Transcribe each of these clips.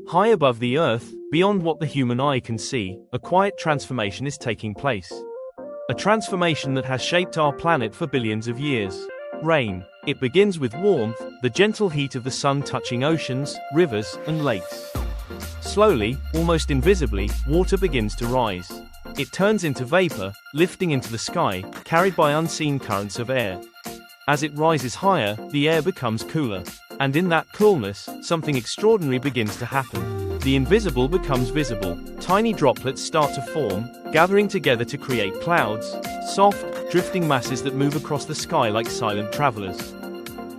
High above the Earth, beyond what the human eye can see, a quiet transformation is taking place. A transformation that has shaped our planet for billions of years. Rain. It begins with warmth, the gentle heat of the sun touching oceans, rivers, and lakes. Slowly, almost invisibly, water begins to rise. It turns into vapor, lifting into the sky, carried by unseen currents of air. As it rises higher, the air becomes cooler. And in that coolness, something extraordinary begins to happen. The invisible becomes visible. Tiny droplets start to form, gathering together to create clouds, soft, drifting masses that move across the sky like silent travelers.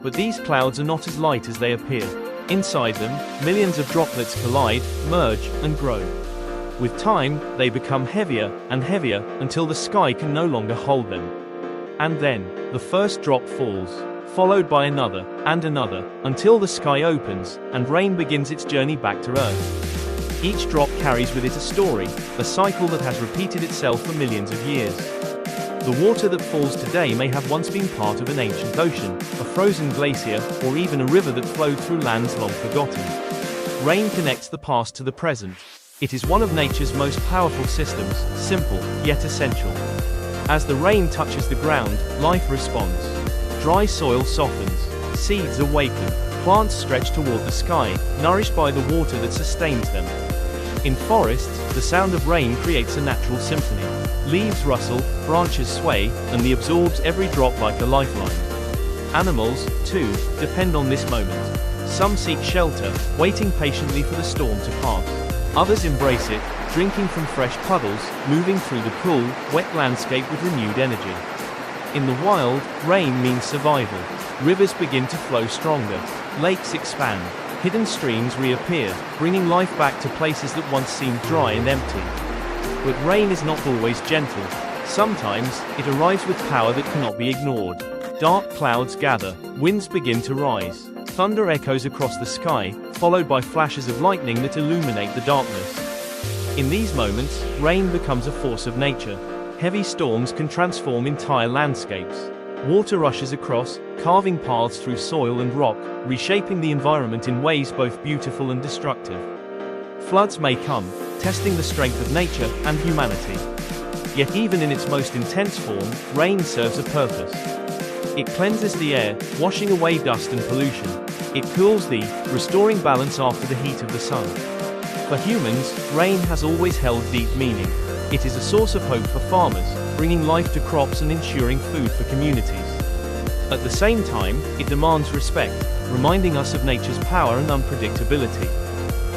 But these clouds are not as light as they appear. Inside them, millions of droplets collide, merge, and grow. With time, they become heavier and heavier, until the sky can no longer hold them. And then, the first drop falls, followed by another, and another, until the sky opens, and rain begins its journey back to Earth. Each drop carries with it a story, a cycle that has repeated itself for millions of years. The water that falls today may have once been part of an ancient ocean, a frozen glacier, or even a river that flowed through lands long forgotten. Rain connects the past to the present. It is one of nature's most powerful systems, simple, yet essential. As the rain touches the ground, life responds. Dry soil softens, seeds awaken, plants stretch toward the sky, nourished by the water that sustains them. In forests, the sound of rain creates a natural symphony. Leaves rustle, branches sway, and the absorbs every drop like a lifeline. Animals, too, depend on this moment. Some seek shelter, waiting patiently for the storm to pass. Others embrace it, drinking from fresh puddles, moving through the cool, wet landscape with renewed energy. In the wild, rain means survival. Rivers begin to flow stronger. Lakes expand. Hidden streams reappear, bringing life back to places that once seemed dry and empty. But rain is not always gentle. Sometimes, it arrives with power that cannot be ignored. Dark clouds gather, winds begin to rise. Thunder echoes across the sky, followed by flashes of lightning that illuminate the darkness. In these moments, rain becomes a force of nature. Heavy storms can transform entire landscapes. Water rushes across, carving paths through soil and rock, reshaping the environment in ways both beautiful and destructive. Floods may come, testing the strength of nature and humanity. Yet even in its most intense form, rain serves a purpose. It cleanses the air, washing away dust and pollution. It cools the, restoring balance after the heat of the sun. For humans, rain has always held deep meaning. It is a source of hope for farmers, bringing life to crops and ensuring food for communities. At the same time, it demands respect, reminding us of nature's power and unpredictability.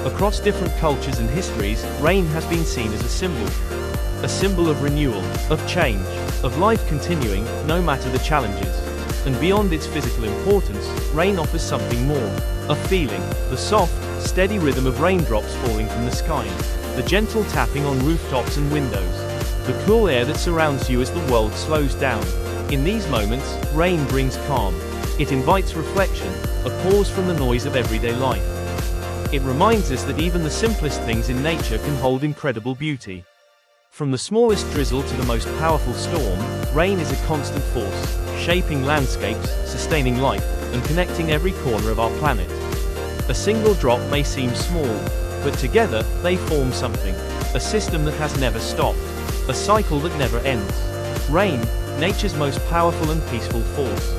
Across different cultures and histories, rain has been seen as a symbol of renewal, of change, of life continuing, no matter the challenges. And beyond its physical importance, rain offers something more, a feeling, the soft, steady rhythm of raindrops falling from the sky, the gentle tapping on rooftops and windows, the cool air that surrounds you as the world slows down. In these moments, rain brings calm. It invites reflection, a pause from the noise of everyday life. It reminds us that even the simplest things in nature can hold incredible beauty. From the smallest drizzle to the most powerful storm, rain is a constant force, shaping landscapes, sustaining life, and connecting every corner of our planet. A single drop may seem small, but together, they form something, a system that has never stopped, a cycle that never ends. Rain, nature's most powerful and peaceful force.